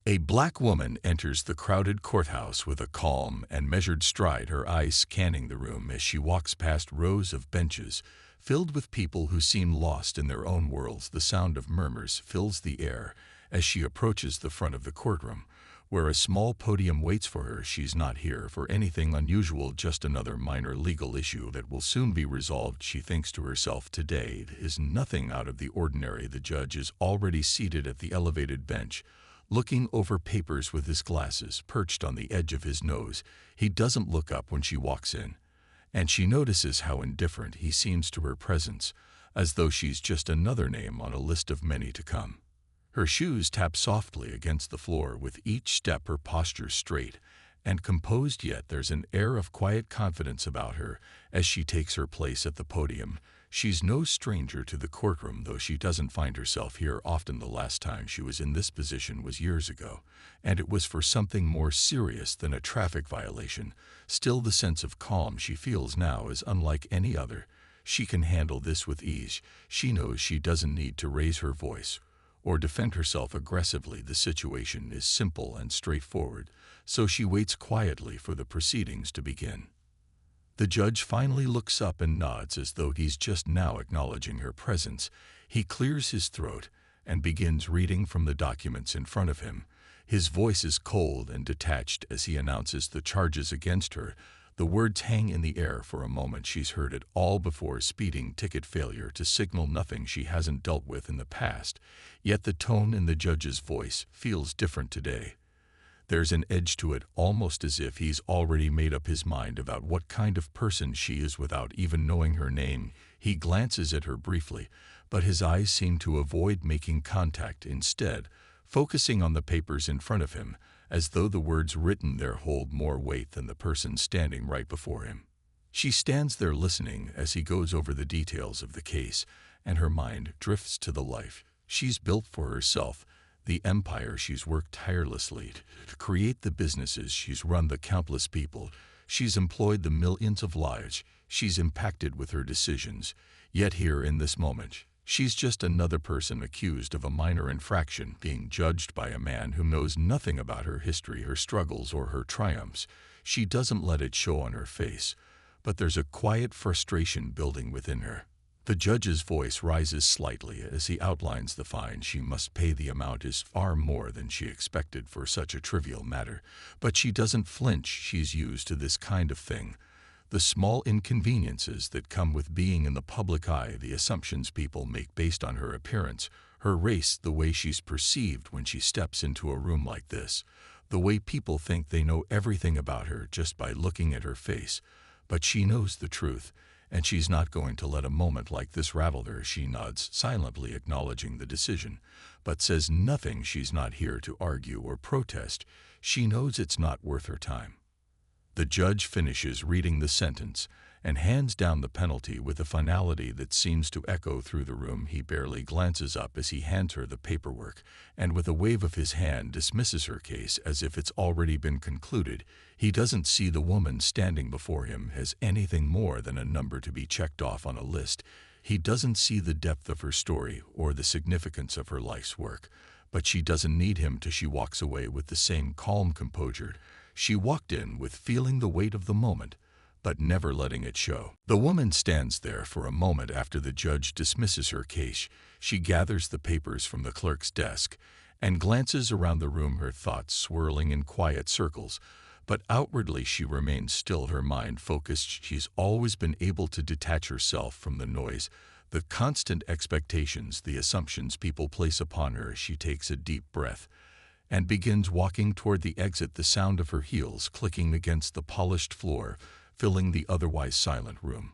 A black woman enters the crowded courthouse with a calm and measured stride, her eyes scanning the room as she walks past rows of benches filled with people who seem lost in their own worlds. The sound of murmurs fills the air as she approaches the front of the courtroom, where a small podium waits for her. She's not here for anything unusual, just another minor legal issue that will soon be resolved, she thinks to herself. Today is nothing out of the ordinary. The judge is already seated at the elevated bench, looking over papers with his glasses perched on the edge of his nose. He doesn't look up when she walks in, and she notices how indifferent he seems to her presence, as though she's just another name on a list of many to come. Her shoes tap softly against the floor with each step, her posture straight and composed, yet there's an air of quiet confidence about her as she takes her place at the podium. She's no stranger to the courtroom, though she doesn't find herself here often. The last time she was in this position was years ago, and it was for something more serious than a traffic violation. Still, the sense of calm she feels now is unlike any other. She can handle this with ease. She knows she doesn't need to raise her voice or defend herself aggressively. The situation is simple and straightforward, so she waits quietly for the proceedings to begin. The judge finally looks up and nods as though he's just now acknowledging her presence. He clears his throat and begins reading from the documents in front of him. His voice is cold and detached as he announces the charges against her. The words hang in the air for a moment. She's heard it all before: speeding ticket, failure to signal, nothing she hasn't dealt with in the past. Yet the tone in the judge's voice feels different today. There's an edge to it, almost as if he's already made up his mind about what kind of person she is without even knowing her name. He glances at her briefly, but his eyes seem to avoid making contact, instead focusing on the papers in front of him, as though the words written there hold more weight than the person standing right before him. She stands there listening as he goes over the details of the case, and her mind drifts to the life she's built for herself, the empire she's worked tirelessly to create, the businesses she's run, the countless people she's employed, the millions of lives she's impacted with her decisions. Yet here in this moment, she's just another person accused of a minor infraction, being judged by a man who knows nothing about her history, her struggles, or her triumphs. She doesn't let it show on her face, but there's a quiet frustration building within her. The judge's voice rises slightly as he outlines the fine she must pay. The amount is far more than she expected for such a trivial matter, but she doesn't flinch. She's used to this kind of thing. The small inconveniences that come with being in the public eye, the assumptions people make based on her appearance, her race, the way she's perceived when she steps into a room like this, the way people think they know everything about her just by looking at her face. But she knows the truth, and she's not going to let a moment like this rattle her. She nods, silently acknowledging the decision, but says nothing. She's not here to argue or protest. She knows it's not worth her time. The judge finishes reading the sentence and hands down the penalty with a finality that seems to echo through the room. He barely glances up as he hands her the paperwork, and with a wave of his hand dismisses her case as if it's already been concluded. He doesn't see the woman standing before him as anything more than a number to be checked off on a list. He doesn't see the depth of her story or the significance of her life's work, but she doesn't need him to. She walks away with the same calm composure she walked in with, feeling the weight of the moment, but never letting it show. The woman stands there for a moment after the judge dismisses her case. She gathers the papers from the clerk's desk and glances around the room, her thoughts swirling in quiet circles, but outwardly she remains still, her mind focused. She's always been able to detach herself from the noise, the constant expectations, the assumptions people place upon her. She takes a deep breath and begins walking toward the exit, the sound of her heels clicking against the polished floor filling the otherwise silent room.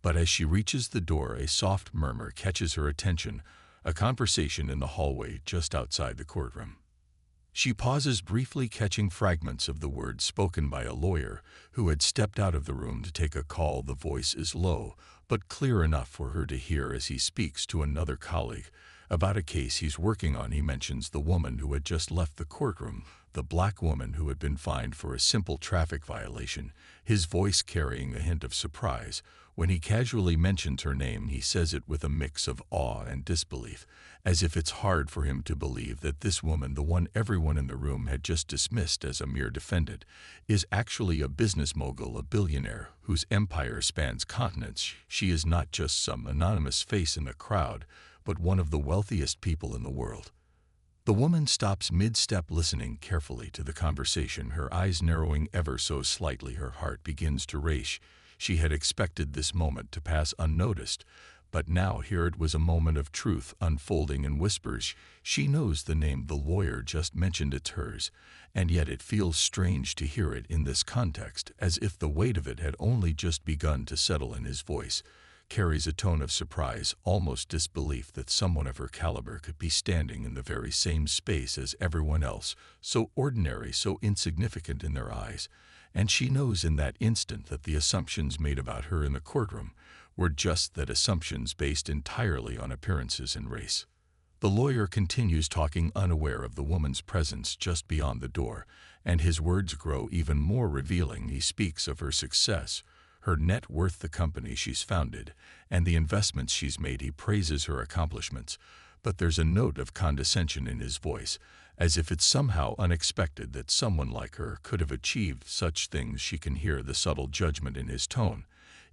But as she reaches the door, a soft murmur catches her attention, a conversation in the hallway just outside the courtroom. She pauses briefly, catching fragments of the words spoken by a lawyer who had stepped out of the room to take a call. The voice is low, but clear enough for her to hear as he speaks to another colleague. About a case he's working on, he mentions the woman who had just left the courtroom, the black woman who had been fined for a simple traffic violation, his voice carrying a hint of surprise. When he casually mentions her name, he says it with a mix of awe and disbelief, as if it's hard for him to believe that this woman, the one everyone in the room had just dismissed as a mere defendant, is actually a business mogul, a billionaire whose empire spans continents. She is not just some anonymous face in the crowd, but one of the wealthiest people in the world. The woman stops mid-step, listening carefully to the conversation, her eyes narrowing ever so slightly. Her heart begins to race. She had expected this moment to pass unnoticed, but now here it was, a moment of truth unfolding in whispers. She knows the name the lawyer just mentioned, it's hers, and yet it feels strange to hear it in this context, as if the weight of it had only just begun to settle in his voice. Carries a tone of surprise, almost disbelief, that someone of her caliber could be standing in the very same space as everyone else, so ordinary, so insignificant in their eyes. And she knows in that instant that the assumptions made about her in the courtroom were just that, assumptions based entirely on appearances and race. The lawyer continues talking, unaware of the woman's presence just beyond the door, and his words grow even more revealing. He speaks of her success, her net worth, the company she's founded, and the investments she's made. He praises her accomplishments, but there's a note of condescension in his voice, as if it's somehow unexpected that someone like her could have achieved such things. She can hear the subtle judgment in his tone.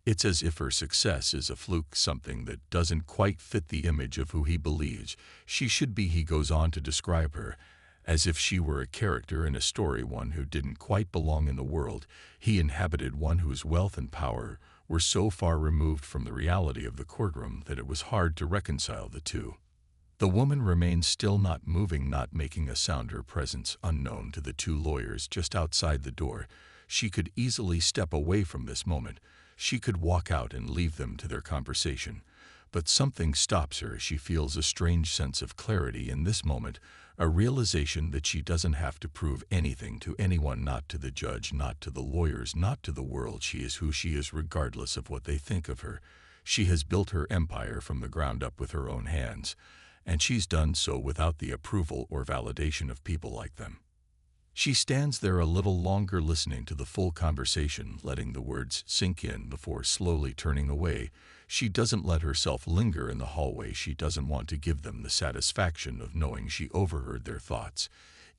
It's as if her success is a fluke, something that doesn't quite fit the image of who he believes she should be. He goes on to describe her as if she were a character in a story, one who didn't quite belong in the world he inhabited, one whose wealth and power were so far removed from the reality of the courtroom that it was hard to reconcile the two. The woman remains still, not moving, not making a sound, her presence unknown to the two lawyers just outside the door. She could easily step away from this moment. She could walk out and leave them to their conversation. But something stops her. She feels a strange sense of clarity in this moment, a realization that she doesn't have to prove anything to anyone, not to the judge, not to the lawyers, not to the world. She is who she is, regardless of what they think of her. She has built her empire from the ground up with her own hands, and she's done so without the approval or validation of people like them. She stands there a little longer, listening to the full conversation, letting the words sink in before slowly turning away. She doesn't let herself linger in the hallway. She doesn't want to give them the satisfaction of knowing she overheard their thoughts.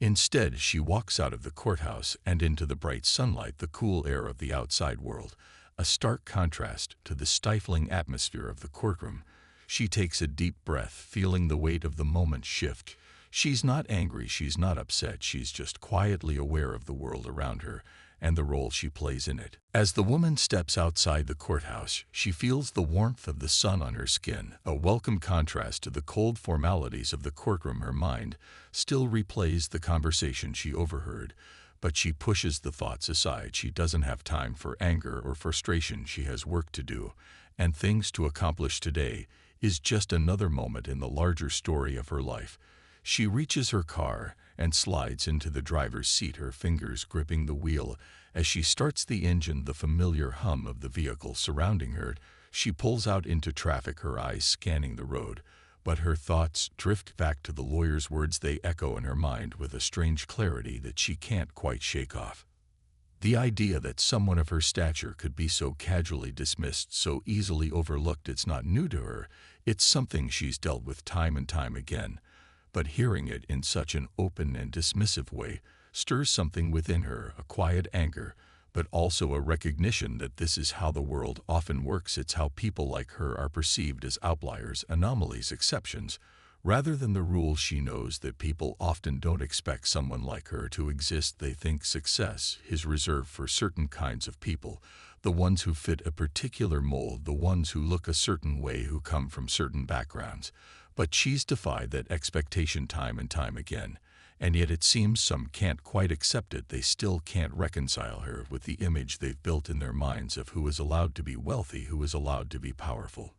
Instead, she walks out of the courthouse and into the bright sunlight, the cool air of the outside world, a stark contrast to the stifling atmosphere of the courtroom. She takes a deep breath, feeling the weight of the moment shift. She's not angry, she's not upset, she's just quietly aware of the world around her and the role she plays in it. As the woman steps outside the courthouse, she feels the warmth of the sun on her skin, a welcome contrast to the cold formalities of the courtroom. Her mind still replays the conversation she overheard, but she pushes the thoughts aside. She doesn't have time for anger or frustration. She has work to do and things to accomplish. Today is just another moment in the larger story of her life. She reaches her car and slides into the driver's seat, her fingers gripping the wheel. As she starts the engine, the familiar hum of the vehicle surrounding her. She pulls out into traffic, her eyes scanning the road, but her thoughts drift back to the lawyer's words. They echo in her mind with a strange clarity that she can't quite shake off. The idea that someone of her stature could be so casually dismissed, so easily overlooked, it's not new to her. It's something she's dealt with time and time again. But hearing it in such an open and dismissive way stirs something within her, a quiet anger, but also a recognition that this is how the world often works. It's how people like her are perceived, as outliers, anomalies, exceptions, rather than the rule. She knows that people often don't expect someone like her to exist. They think success is reserved for certain kinds of people, the ones who fit a particular mold, the ones who look a certain way, who come from certain backgrounds. But she's defied that expectation time and time again, and yet it seems some can't quite accept it. They still can't reconcile her with the image they've built in their minds of who is allowed to be wealthy, who is allowed to be powerful.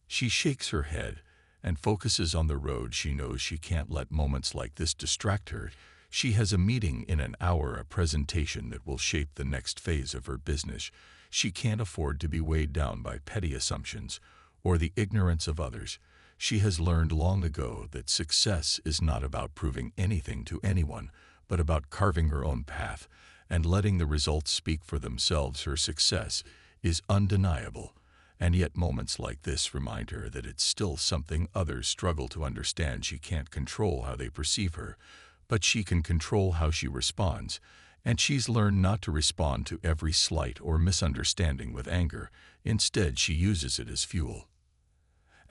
She shakes her head and focuses on the road. She knows she can't let moments like this distract her. She has a meeting in an hour, a presentation that will shape the next phase of her business. She can't afford to be weighed down by petty assumptions or the ignorance of others. She has learned long ago that success is not about proving anything to anyone, but about carving her own path and letting the results speak for themselves. Her success is undeniable, and yet moments like this remind her that it's still something others struggle to understand. She can't control how they perceive her, but she can control how she responds, and she's learned not to respond to every slight or misunderstanding with anger. Instead, she uses it as fuel.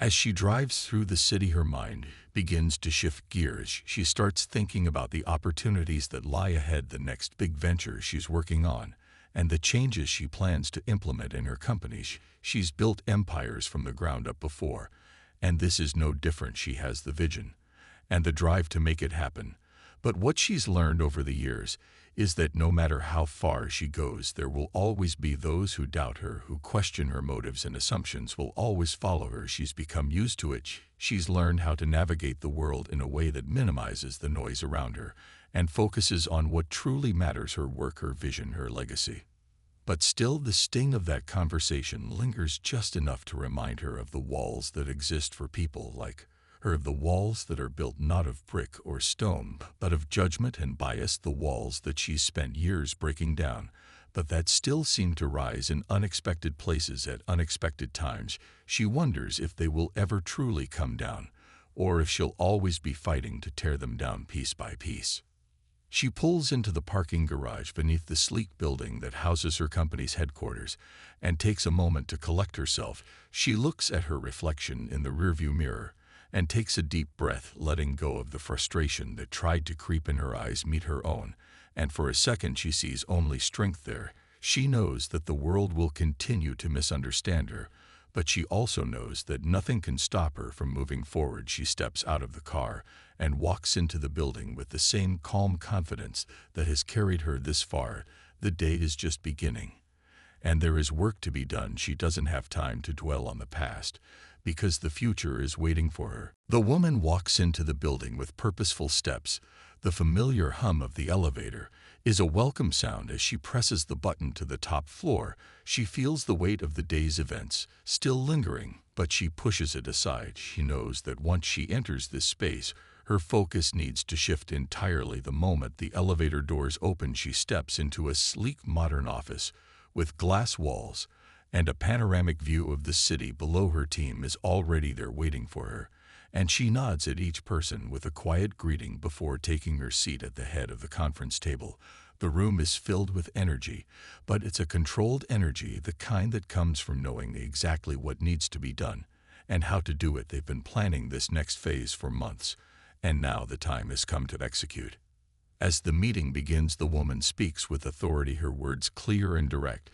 As she drives through the city, her mind begins to shift gears. She starts thinking about the opportunities that lie ahead, the next big venture she's working on, and the changes she plans to implement in her company. She's built empires from the ground up before, and this is no different. She has the vision and the drive to make it happen. But what she's learned over the years is that no matter how far she goes, there will always be those who doubt her, who question her motives, and assumptions will always follow her. She's become used to it. She's learned how to navigate the world in a way that minimizes the noise around her and focuses on what truly matters: her work, her vision, her legacy. But still, the sting of that conversation lingers just enough to remind her of the walls that exist for people like her, of the walls that are built not of brick or stone, but of judgment and bias, the walls that she's spent years breaking down, but that still seem to rise in unexpected places at unexpected times. She wonders if they will ever truly come down, or if she'll always be fighting to tear them down piece by piece. She pulls into the parking garage beneath the sleek building that houses her company's headquarters and takes a moment to collect herself. She looks at her reflection in the rearview mirror and takes a deep breath, letting go of the frustration that tried to creep in. Her eyes meet her own, and for a second she sees only strength there. She knows that the world will continue to misunderstand her, but she also knows that nothing can stop her from moving forward. She steps out of the car and walks into the building with the same calm confidence that has carried her this far. The day is just beginning, and there is work to be done. She doesn't have time to dwell on the past, because the future is waiting for her. The woman walks into the building with purposeful steps. The familiar hum of the elevator is a welcome sound as she presses the button to the top floor. She feels the weight of the day's events still lingering, but she pushes it aside. She knows that once she enters this space, her focus needs to shift entirely. The moment the elevator doors open, she steps into a sleek modern office with glass walls and a panoramic view of the city below. Her team is already there waiting for her, and she nods at each person with a quiet greeting before taking her seat at the head of the conference table. The room is filled with energy, but it's a controlled energy, the kind that comes from knowing exactly what needs to be done and how to do it. They've been planning this next phase for months, and now the time has come to execute. As the meeting begins, the woman speaks with authority, her words clear and direct.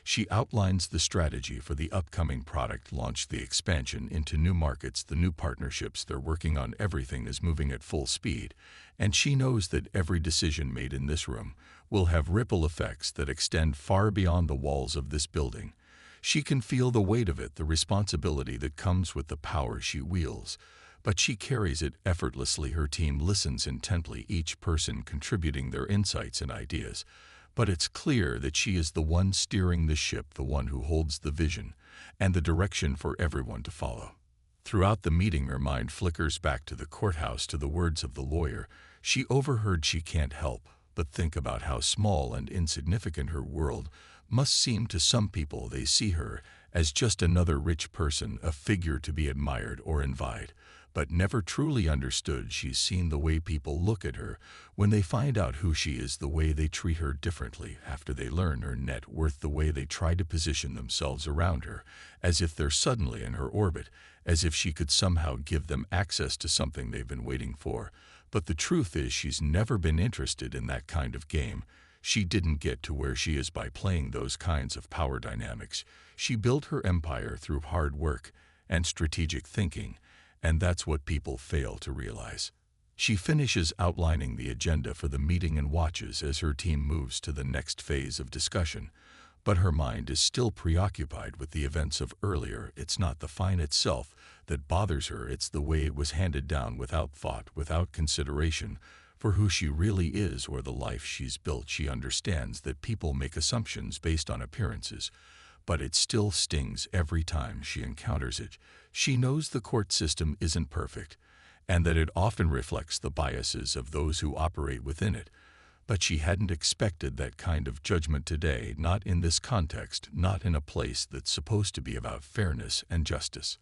She outlines the strategy for the upcoming product launch, the expansion into new markets, the new partnerships they're working on. Everything is moving at full speed, and she knows that every decision made in this room will have ripple effects that extend far beyond the walls of this building. She can feel the weight of it, the responsibility that comes with the power she wields, but she carries it effortlessly. Her team listens intently, each person contributing their insights and ideas. But it's clear that she is the one steering the ship, the one who holds the vision and the direction for everyone to follow. Throughout the meeting, her mind flickers back to the courthouse, to the words of the lawyer she overheard. She can't help but think about how small and insignificant her world must seem to some people. They see her as just another rich person, a figure to be admired or envied, but never truly understood. She's seen the way people look at her when they find out who she is, the way they treat her differently after they learn her net worth, the way they try to position themselves around her, as if they're suddenly in her orbit, as if she could somehow give them access to something they've been waiting for. But the truth is, she's never been interested in that kind of game. She didn't get to where she is by playing those kinds of power dynamics. She built her empire through hard work and strategic thinking, and that's what people fail to realize. She finishes outlining the agenda for the meeting and watches as her team moves to the next phase of discussion. But her mind is still preoccupied with the events of earlier. It's not the fine itself that bothers her, it's the way it was handed down without thought, without consideration for who she really is or the life she's built. She understands that people make assumptions based on appearances, but it still stings every time she encounters it. She knows the court system isn't perfect, and that it often reflects the biases of those who operate within it. But she hadn't expected that kind of judgment today, not in this context, not in a place that's supposed to be about fairness and justice.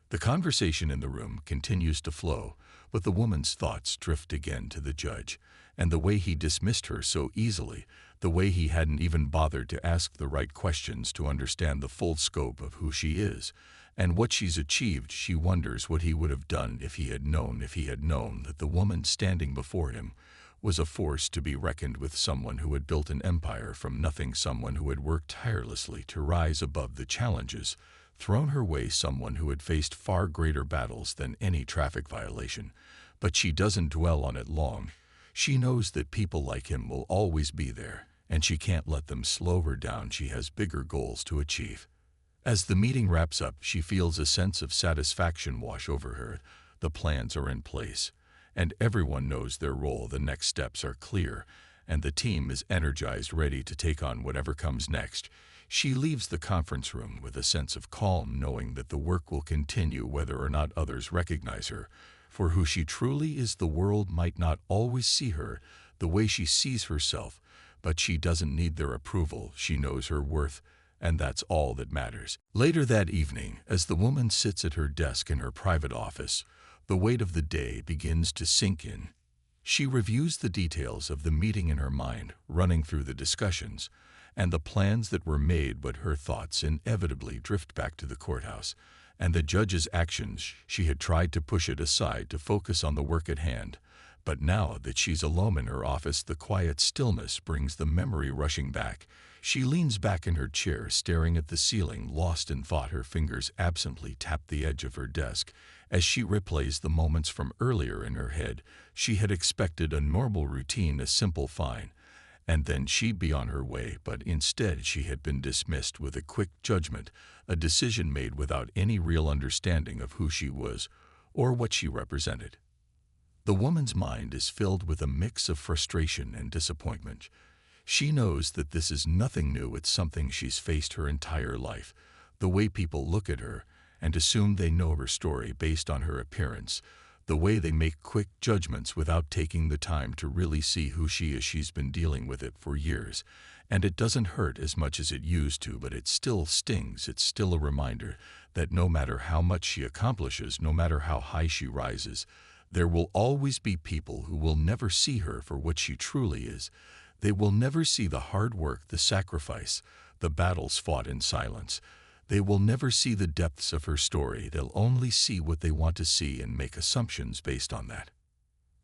The conversation in the room continues to flow, but the woman's thoughts drift again to the judge, and the way he dismissed her so easily, the way he hadn't even bothered to ask the right questions to understand the full scope of who she is, and what she's achieved. She wonders what he would have done if he had known that the woman standing before him was a force to be reckoned with, someone who had built an empire from nothing, someone who had worked tirelessly to rise above the challenges thrown her way, someone who had faced far greater battles than any traffic violation. But she doesn't dwell on it long. She knows that people like him will always be there, and she can't let them slow her down. She has bigger goals to achieve. As the meeting wraps up, she feels a sense of satisfaction wash over her. The plans are in place, and everyone knows their role. The next steps are clear, and the team is energized, ready to take on whatever comes next. She leaves the conference room with a sense of calm, knowing that the work will continue whether or not others recognize her for who she truly is. The world might not always see her the way she sees herself, but she doesn't need their approval. She knows her worth, and that's all that matters. Later that evening, as the woman sits at her desk in her private office, the weight of the day begins to sink in. She reviews the details of the meeting in her mind, running through the discussions and the plans that were made, but her thoughts inevitably drift back to the courthouse and the judge's actions. She had tried to push it aside to focus on the work at hand, but now that she's alone in her office, the quiet stillness brings the memory rushing back. She leans back in her chair, staring at the ceiling, lost in thought. Her fingers absently tap the edge of her desk as she replays the moments from earlier in her head. She had expected a normal routine, a simple fine, and then she'd be on her way, but instead she had been dismissed with a quick judgment, a decision made without any real understanding of who she was or what she represented. The woman's mind is filled with a mix of frustration and disappointment. She knows that this is nothing new. It's something she's faced her entire life. The way people look at her and assume they know her story based on her appearance, the way they make quick judgments without taking the time to really see who she is. She's been dealing with it for years, and it doesn't hurt as much as it used to, but it still stings. It's still a reminder that no matter how much she accomplishes, no matter how high she rises, there will always be people who will never see her for what she truly is. They will never see the hard work, the sacrifice, the battles fought in silence. They will never see the depths of her story. They'll only see what they want to see and make assumptions based on that.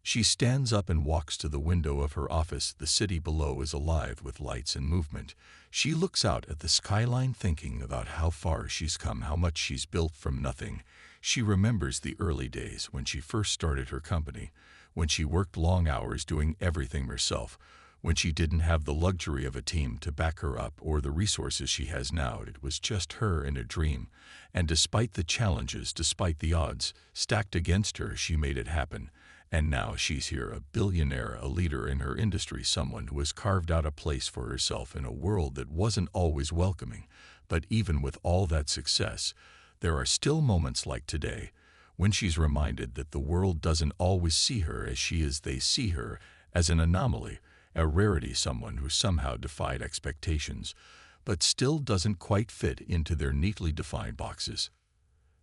She stands up and walks to the window of her office. The city below is alive with lights and movement. She looks out at the skyline, thinking about how far she's come, how much she's built from nothing. She remembers the early days when she first started her company, when she worked long hours doing everything herself, when she didn't have the luxury of a team to back her up or the resources she has now. It was just her and a dream, and despite the challenges, despite the odds stacked against her, she made it happen. And now she's here, a billionaire, a leader in her industry, someone who has carved out a place for herself in a world that wasn't always welcoming. But even with all that success, there are still moments like today when she's reminded that the world doesn't always see her as she is. They see her as an anomaly, a rarity, someone who somehow defied expectations, but still doesn't quite fit into their neatly defined boxes.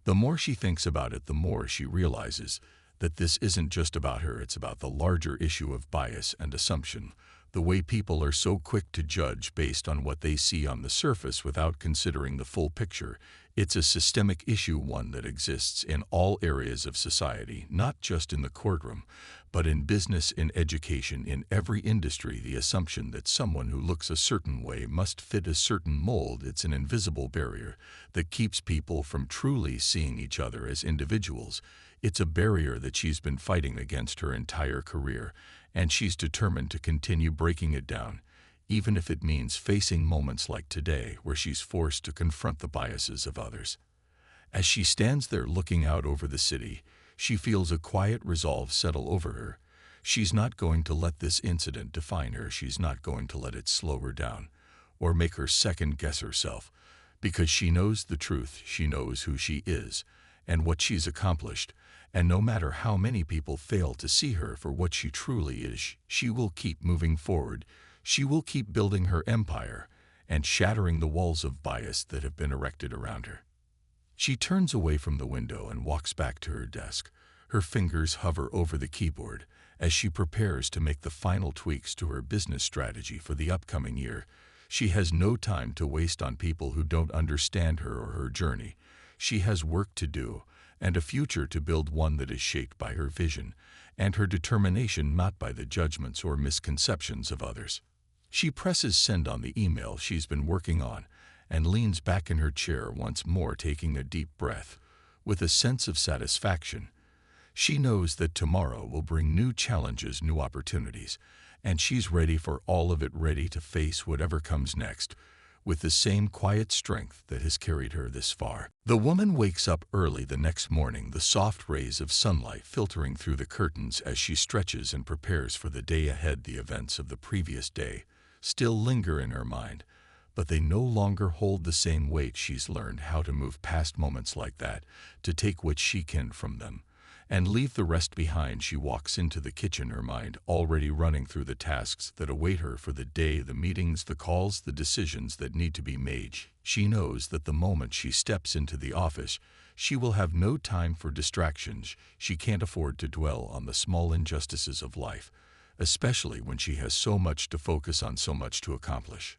The more she thinks about it, the more she realizes that this isn't just about her. It's about the larger issue of bias and assumption, the way people are so quick to judge based on what they see on the surface without considering the full picture. It's a systemic issue, one that exists in all areas of society, not just in the courtroom, but in business, in education, in every industry. The assumption that someone who looks a certain way must fit a certain mold. It's an invisible barrier that keeps people from truly seeing each other as individuals. It's a barrier that she's been fighting against her entire career, and she's determined to continue breaking it down, even if it means facing moments like today where she's forced to confront the biases of others. As she stands there looking out over the city, she feels a quiet resolve settle over her. She's not going to let this incident define her. She's not going to let it slow her down or make her second-guess herself, because she knows the truth. She knows who she is, and what she's accomplished, and no matter how many people fail to see her for what she truly is, she will keep moving forward. She will keep building her empire and shattering the walls of bias that have been erected around her. She turns away from the window and walks back to her desk. Her fingers hover over the keyboard as she prepares to make the final tweaks to her business strategy for the upcoming year. She has no time to waste on people who don't understand her or her journey. She has work to do and a future to build, one that is shaped by her vision and her determination, not by the judgments or misconceptions of others. She presses send on the email she's been working on and leans back in her chair once more, taking a deep breath. With a sense of satisfaction, she knows that tomorrow will bring new challenges, new opportunities, and she's ready for all of it, ready to face whatever comes next, with the same quiet strength that has carried her this far. The woman wakes up early the next morning, the soft rays of sunlight filtering through the curtains as she stretches and prepares for the day ahead. The events of the previous day still linger in her mind, but they no longer hold the same weight. She's learned how to move past moments like that, to take what she can from them and leave the rest behind. She walks into the kitchen, her mind already running through the tasks that await her for the day, the meetings, the calls, the decisions that need to be made. She knows that the moment she steps into the office, she will have no time for distractions. She can't afford to dwell on the small injustices of life, especially when she has so much to focus on, so much to accomplish.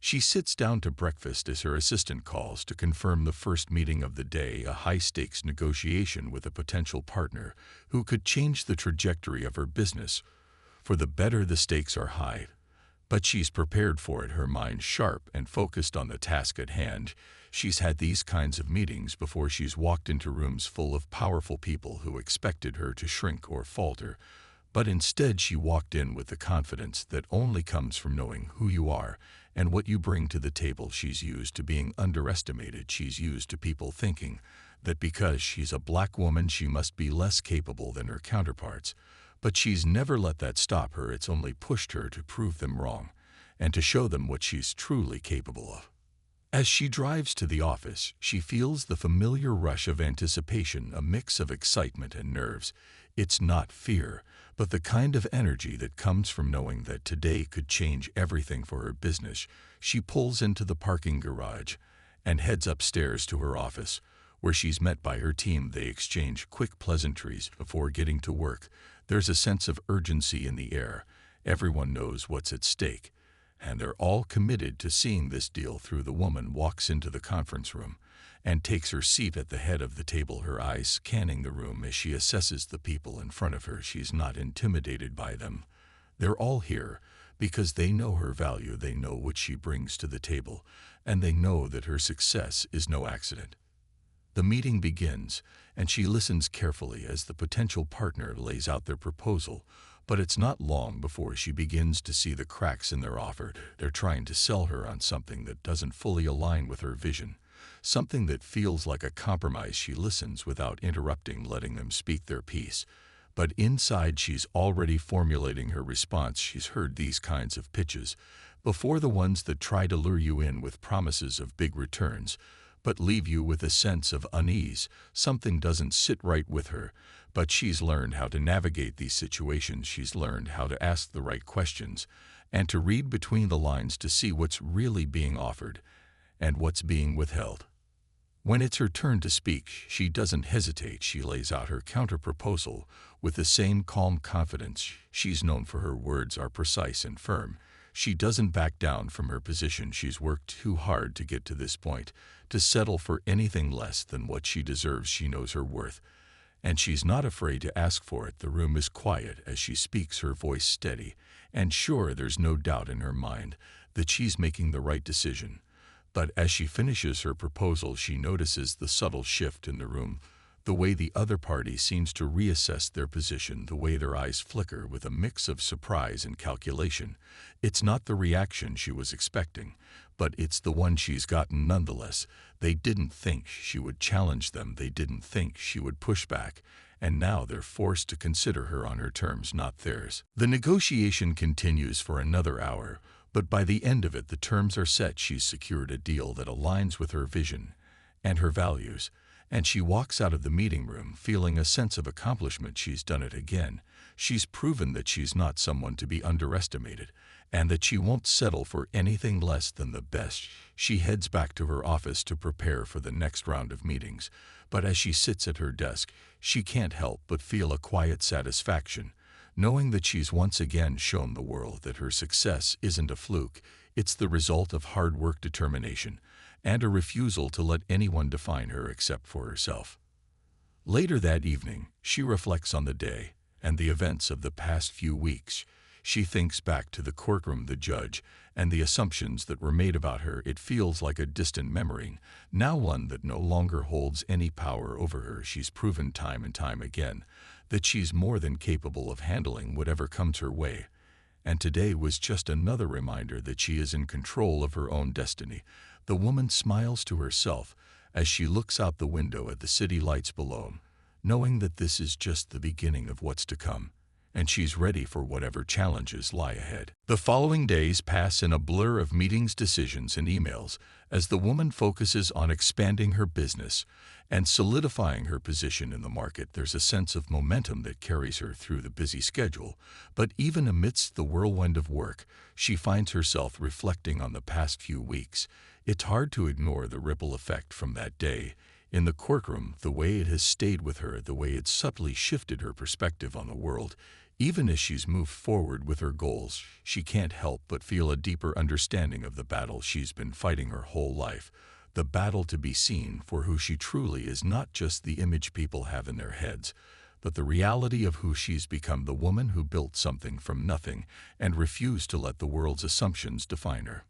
She sits down to breakfast as her assistant calls to confirm the first meeting of the day, a high-stakes negotiation with a potential partner who could change the trajectory of her business. For the better, the stakes are high, but she's prepared for it, her mind sharp and focused on the task at hand. She's had these kinds of meetings before. She's walked into rooms full of powerful people who expected her to shrink or falter, but instead she walked in with the confidence that only comes from knowing who you are and what you bring to the table. She's used to being underestimated. She's used to people thinking that because she's a black woman she must be less capable than her counterparts, but she's never let that stop her. It's only pushed her to prove them wrong and to show them what she's truly capable of. As she drives to the office, she feels the familiar rush of anticipation, a mix of excitement and nerves. It's not fear, but the kind of energy that comes from knowing that today could change everything for her business. She pulls into the parking garage and heads upstairs to her office, where she's met by her team. They exchange quick pleasantries before getting to work. There's a sense of urgency in the air. Everyone knows what's at stake, and they're all committed to seeing this deal through. The woman walks into the conference room and takes her seat at the head of the table, her eyes scanning the room as she assesses the people in front of her. She's not intimidated by them. They're all here because they know her value, they know what she brings to the table, and they know that her success is no accident. The meeting begins, and she listens carefully as the potential partner lays out their proposal, but it's not long before she begins to see the cracks in their offer. They're trying to sell her on something that doesn't fully align with her vision, something that feels like a compromise. She listens without interrupting, letting them speak their piece. But inside she's already formulating her response. She's heard these kinds of pitches before, the ones that try to lure you in with promises of big returns, but leave you with a sense of unease. Something doesn't sit right with her, but she's learned how to navigate these situations. She's learned how to ask the right questions and to read between the lines to see what's really being offered and what's being withheld. When it's her turn to speak, she doesn't hesitate. She lays out her counter-proposal with the same calm confidence she's known for. Her words are precise and firm. She doesn't back down from her position. She's worked too hard to get to this point, to settle for anything less than what she deserves. She knows her worth, and she's not afraid to ask for it. The room is quiet as she speaks, her voice steady and sure. There's no doubt in her mind that she's making the right decision. But as she finishes her proposal, she notices the subtle shift in the room, the way the other party seems to reassess their position, the way their eyes flicker with a mix of surprise and calculation. It's not the reaction she was expecting, but it's the one she's gotten nonetheless. They didn't think she would challenge them. They didn't think she would push back. And now they're forced to consider her on her terms, not theirs. The negotiation continues for another hour, but by the end of it, the terms are set. She's secured a deal that aligns with her vision and her values, And she walks out of the meeting room feeling a sense of accomplishment. She's done it again. She's proven that she's not someone to be underestimated, and that she won't settle for anything less than the best. She heads back to her office to prepare for the next round of meetings. But as she sits at her desk, she can't help but feel a quiet satisfaction, knowing that she's once again shown the world that her success isn't a fluke. It's the result of hard work, determination, and a refusal to let anyone define her except for herself. Later that evening, she reflects on the day and the events of the past few weeks. She thinks back to the courtroom, the judge, and the assumptions that were made about her. It feels like a distant memory, now one that no longer holds any power over her. She's proven time and time again that she's more than capable of handling whatever comes her way. And today was just another reminder that she is in control of her own destiny. The woman smiles to herself as she looks out the window at the city lights below, knowing that this is just the beginning of what's to come, and she's ready for whatever challenges lie ahead. The following days pass in a blur of meetings, decisions, and emails as the woman focuses on expanding her business and solidifying her position in the market. There's a sense of momentum that carries her through the busy schedule, but even amidst the whirlwind of work, she finds herself reflecting on the past few weeks. It's hard to ignore the ripple effect from that day in the courtroom, the way it has stayed with her, the way it subtly shifted her perspective on the world. Even as she's moved forward with her goals, she can't help but feel a deeper understanding of the battle she's been fighting her whole life. The battle to be seen for who she truly is, not just the image people have in their heads, but the reality of who she's become, the woman who built something from nothing and refused to let the world's assumptions define her.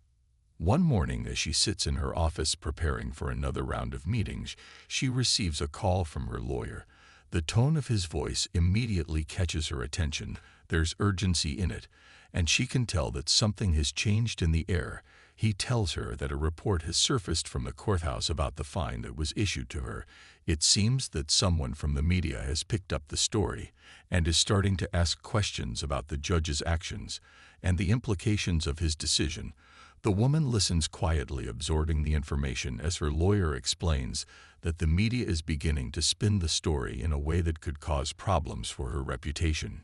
One morning, as she sits in her office preparing for another round of meetings, she receives a call from her lawyer. The tone of his voice immediately catches her attention. There's urgency in it, and she can tell that something has changed in the air. He tells her that a report has surfaced from the courthouse about the fine that was issued to her. It seems that someone from the media has picked up the story and is starting to ask questions about the judge's actions and the implications of his decision. The woman listens quietly, absorbing the information as her lawyer explains that the media is beginning to spin the story in a way that could cause problems for her reputation.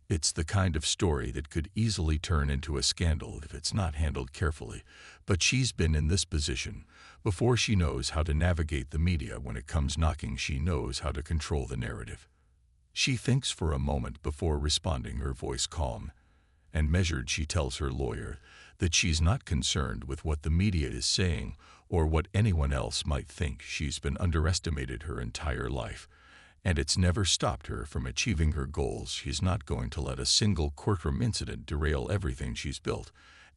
It's the kind of story that could easily turn into a scandal if it's not handled carefully. But she's been in this position before. She knows how to navigate the media when it comes knocking. She knows how to control the narrative. She thinks for a moment before responding, her voice calm and measured. She tells her lawyer that she's not concerned with what the media is saying or what anyone else might think. She's been underestimated her entire life, and it's never stopped her from achieving her goals. She's not going to let a single courtroom incident derail everything she's built.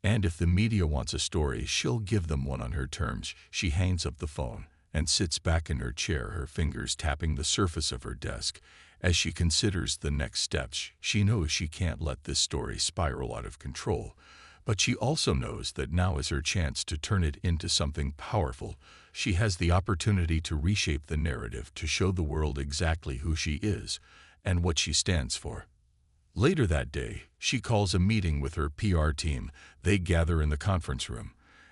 And if the media wants a story, she'll give them one on her terms. She hangs up the phone and sits back in her chair, her fingers tapping the surface of her desk. As she considers the next steps, she knows she can't let this story spiral out of control. But she also knows that now is her chance to turn it into something powerful. She has the opportunity to reshape the narrative, to show the world exactly who she is and what she stands for. Later that day, she calls a meeting with her PR team. They gather in the conference room,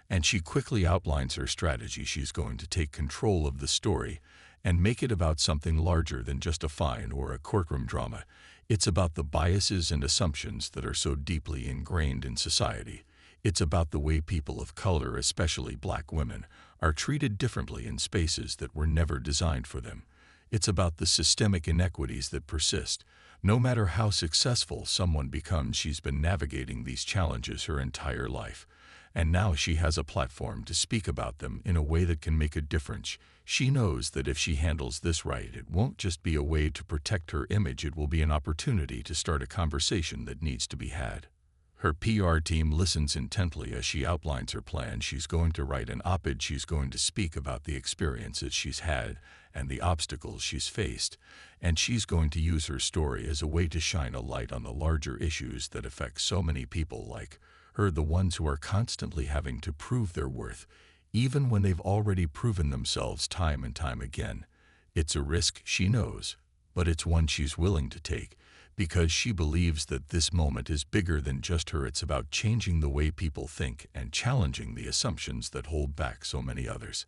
and she quickly outlines her strategy. She's going to take control of the story and make it about something larger than just a fine or a courtroom drama. It's about the biases and assumptions that are so deeply ingrained in society. It's about the way people of color, especially Black women, are treated differently in spaces that were never designed for them. It's about the systemic inequities that persist. No matter how successful someone becomes, she's been navigating these challenges her entire life. And now she has a platform to speak about them in a way that can make a difference. She knows that if she handles this right, it won't just be a way to protect her image, it will be an opportunity to start a conversation that needs to be had. Her PR team listens intently as she outlines her plan. She's going to write an op-ed. She's going to speak about the experiences she's had and the obstacles she's faced. And she's going to use her story as a way to shine a light on the larger issues that affect so many people like her, the ones who are constantly having to prove their worth, even when they've already proven themselves time and time again. It's a risk, she knows, but it's one she's willing to take because she believes that this moment is bigger than just her. It's about changing the way people think and challenging the assumptions that hold back so many others.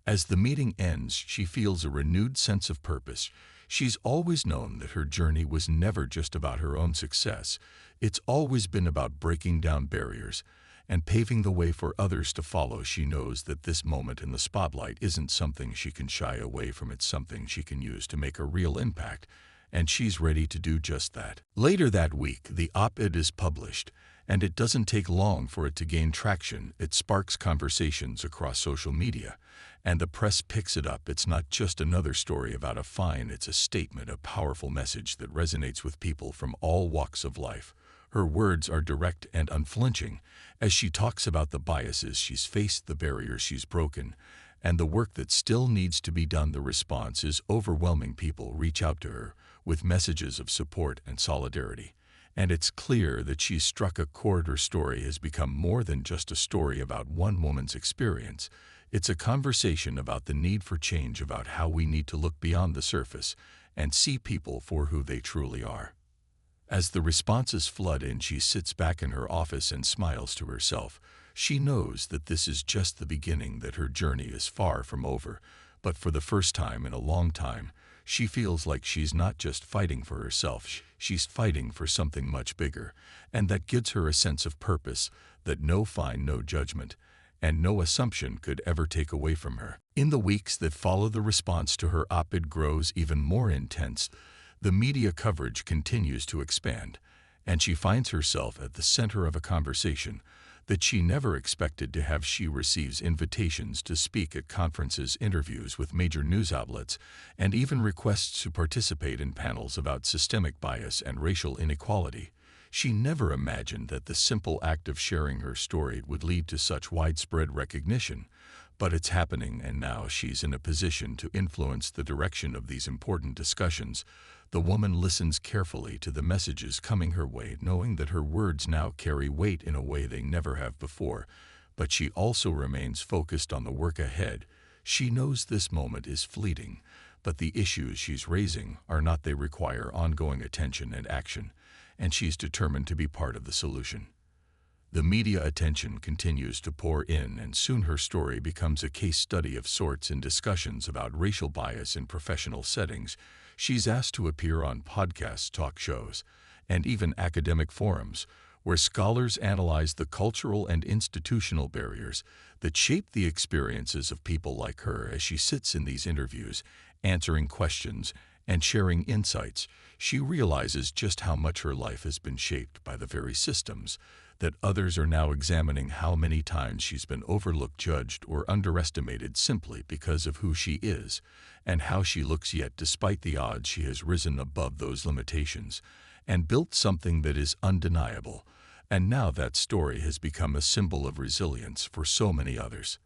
As the meeting ends, she feels a renewed sense of purpose. She's always known that her journey was never just about her own success. It's always been about breaking down barriers and paving the way for others to follow. She knows that this moment in the spotlight isn't something she can shy away from. It's something she can use to make a real impact, and she's ready to do just that. Later that week, the op-ed is published, and it doesn't take long for it to gain traction. It sparks conversations across social media, and the press picks it up. It's not just another story about a find, it's a statement, a powerful message that resonates with people from all walks of life. Her words are direct and unflinching as she talks about the biases she's faced, the barriers she's broken, and the work that still needs to be done. The response is overwhelming. People reach out to her with messages of support and solidarity, and it's clear that she's struck a chord. Her story has become more than just a story about one woman's experience. It's a conversation about the need for change, about how we need to look beyond the surface and see people for who they truly are. As the responses flood in, she sits back in her office and smiles to herself. She knows that this is just the beginning, that her journey is far from over. But for the first time in a long time, she feels like she's not just fighting for herself, she's fighting for something much bigger. And that gives her a sense of purpose that no fine, no judgment, and no assumption could ever take away from her. In the weeks that follow, the response to her op-ed grows even more intense. The media coverage continues to expand, and she finds herself at the center of a conversation that she never expected to have. She receives invitations to speak at conferences, interviews with major news outlets, and even requests to participate in panels about systemic bias and racial inequality. She never imagined that the simple act of sharing her story would lead to such widespread recognition. But it's happening, and now she's in a position to influence the direction of these important discussions. The woman listens carefully to the messages coming her way, knowing that her words now carry weight in a way they never have before. But she also remains focused on the work ahead. She knows this moment is fleeting, but the issues she's raising are not. They require ongoing attention and action, and she's determined to be part of the solution. The media attention continues to pour in, and soon her story becomes a case study of sorts in discussions about racial bias in professional settings. She's asked to appear on podcasts, talk shows, and even academic forums, where scholars analyze the cultural and institutional barriers that shape the experiences of people like her. As she sits in these interviews, answering questions and sharing insights, she realizes just how much her life has been shaped by the very systems that others are now examining. How many times she's been overlooked, judged, or underestimated simply because of who she is and how she looks. Yet despite the odds, she has risen above those limitations and built something that is undeniable. And now that story has become a symbol of resilience for so many others.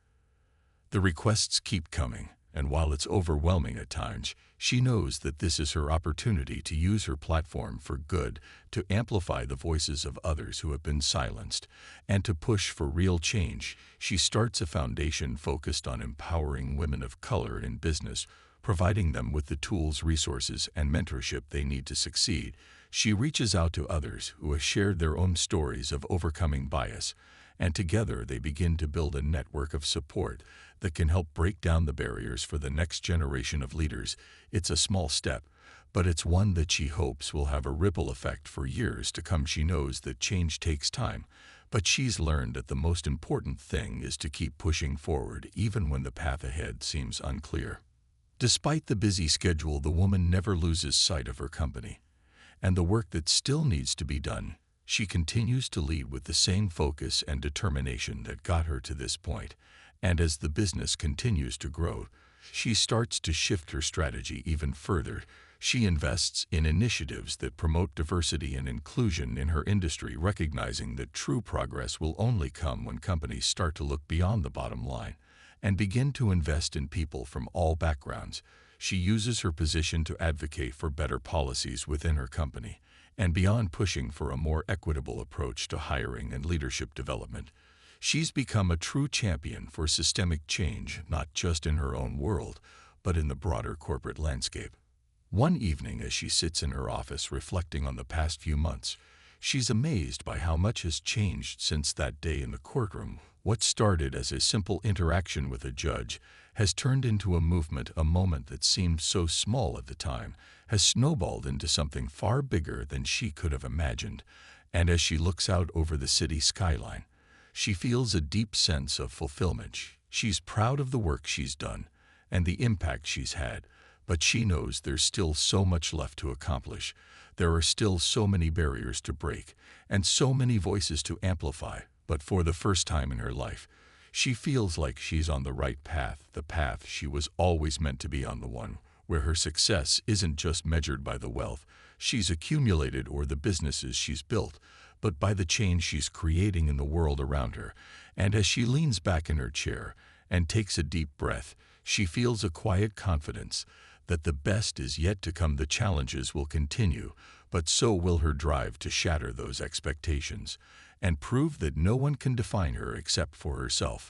The requests keep coming, and while it's overwhelming at times, she knows that this is her opportunity to use her platform for good, to amplify the voices of others who have been silenced, and to push for real change. She starts a foundation focused on empowering women of color in business, providing them with the tools, resources, and mentorship they need to succeed. She reaches out to others who have shared their own stories of overcoming bias, and together they begin to build a network of support that can help break down the barriers for the next generation of leaders. It's a small step, but it's one that she hopes will have a ripple effect for years to come. She knows that change takes time, but she's learned that the most important thing is to keep pushing forward, even when the path ahead seems unclear. Despite the busy schedule, the woman never loses sight of her company and the work that still needs to be done. She continues to lead with the same focus and determination that got her to this point. And as the business continues to grow, she starts to shift her strategy even further. She invests in initiatives that promote diversity and inclusion in her industry, recognizing that true progress will only come when companies start to look beyond the bottom line and begin to invest in people from all backgrounds. She uses her position to advocate for better policies within her company, and beyond pushing for a more equitable approach to hiring and leadership development, she's become a true champion for systemic change, not just in her own world, but in the broader corporate landscape. One evening, as she sits in her office reflecting on the past few months, she's amazed by how much has changed since that day in the courtroom What started as a simple interaction with a judge has turned into a movement. A moment that seemed so small at the time has snowballed into something far bigger than she could have imagined. And as she looks out over the city skyline, she feels a deep sense of fulfillment. She's proud of the work she's done and the impact she's had, but she knows there's still so much left to accomplish. There are still so many barriers to break and so many voices to amplify. But for the first time in her life, she feels like she's on the right path, the path she was always meant to be on, the one where her success isn't just measured by the wealth she's accumulated or the businesses she's built, but by the change she's creating in the world around her. And as she leans back in her chair and takes a deep breath, she feels a quiet confidence that the best is yet to come. The challenges will continue, but so will her drive to shatter those expectations and prove that no one can define her except for herself.